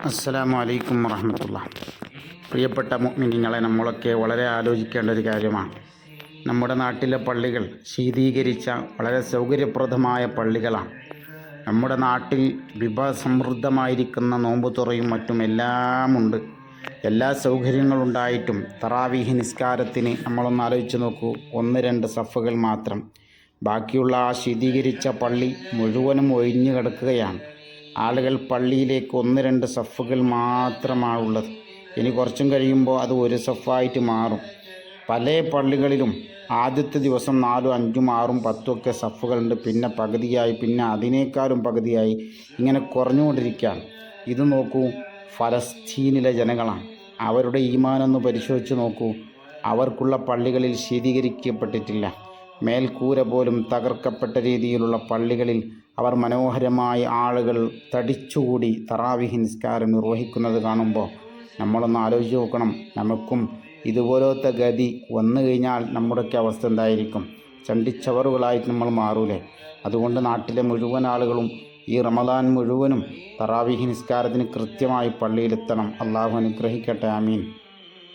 അസ്സലാമു അലൈക്കും വറഹ്മത്തുള്ളാഹി. പ്രിയപ്പെട്ട മുഅ്മിനീങ്ങളെ, നമ്മളൊക്കെ വളരെ ആലോചിക്കേണ്ട ഒരു കാര്യമാണ്. നമ്മുടെ നാട്ടിലെ പള്ളികൾ ശീതീകരിച്ച വളരെ സൗകര്യപ്രദമായ പള്ളികളാണ്. നമ്മുടെ നാട്ടിൽ വിഭവസമൃദ്ധമായിരിക്കുന്ന നോമ്പ് തുറയും മറ്റും എല്ലാമുണ്ട്. എല്ലാ സൗകര്യങ്ങളുണ്ടായിട്ടും തറാവീഹ് നിസ്കാരത്തിന് നമ്മളൊന്ന് ആലോചിച്ച് നോക്കൂ, 1-2 സഫുകൾ മാത്രം. ബാക്കിയുള്ള ആ ശീതീകരിച്ച പള്ളി മുഴുവനും ഒഴിഞ്ഞു കിടക്കുകയാണ്. ആളുകൾ പള്ളിയിലേക്ക് 1-2 സഫുകൾ മാത്രമാണുള്ളത്. ഇനി കുറച്ചും കഴിയുമ്പോൾ അത് 1 സഫായിട്ട് മാറും. പല പള്ളികളിലും ആദ്യത്തെ ദിവസം 4, 5, 6, 10 ഒക്കെ സഫുകളുണ്ട്. പിന്നെ പകുതിയായി, പിന്നെ അതിനേക്കാളും പകുതിയായി, ഇങ്ങനെ കുറഞ്ഞുകൊണ്ടിരിക്കുകയാണ്. ഇത് നോക്കൂ, ഫലസ്തീനിലെ ജനങ്ങളാണ്. അവരുടെ ഈമാനൊന്ന് പരിശോധിച്ച് നോക്കൂ. അവർക്കുള്ള പള്ളികളിൽ ശീതീകരിക്കപ്പെട്ടിട്ടില്ല. മേൽക്കൂര പോലും തകർക്കപ്പെട്ട രീതിയിലുള്ള പള്ളികളിൽ അവർ മനോഹരമായ ആളുകൾ തടിച്ചുകൂടി തറാവീഹ് നിസ്കാരം നിർവഹിക്കുന്നത് കാണുമ്പോൾ നമ്മളൊന്ന് ആലോചിച്ച് നോക്കണം. നമുക്കും ഇതുപോലത്തെ ഗതി വന്നു കഴിഞ്ഞാൽ നമ്മുടെയൊക്കെ അവസ്ഥ എന്തായിരിക്കും? ചണ്ടിച്ചവറുകളായിട്ട് നമ്മൾ മാറൂലേ? അതുകൊണ്ട് നാട്ടിലെ മുഴുവൻ ആളുകളും ഈ റമദാൻ മുഴുവനും തറാവീഹ് നിസ്കാരത്തിന് കൃത്യമായി പള്ളിയിലെത്തണം. അള്ളാഹു അനുഗ്രഹിക്കട്ടെ. ആമീൻ.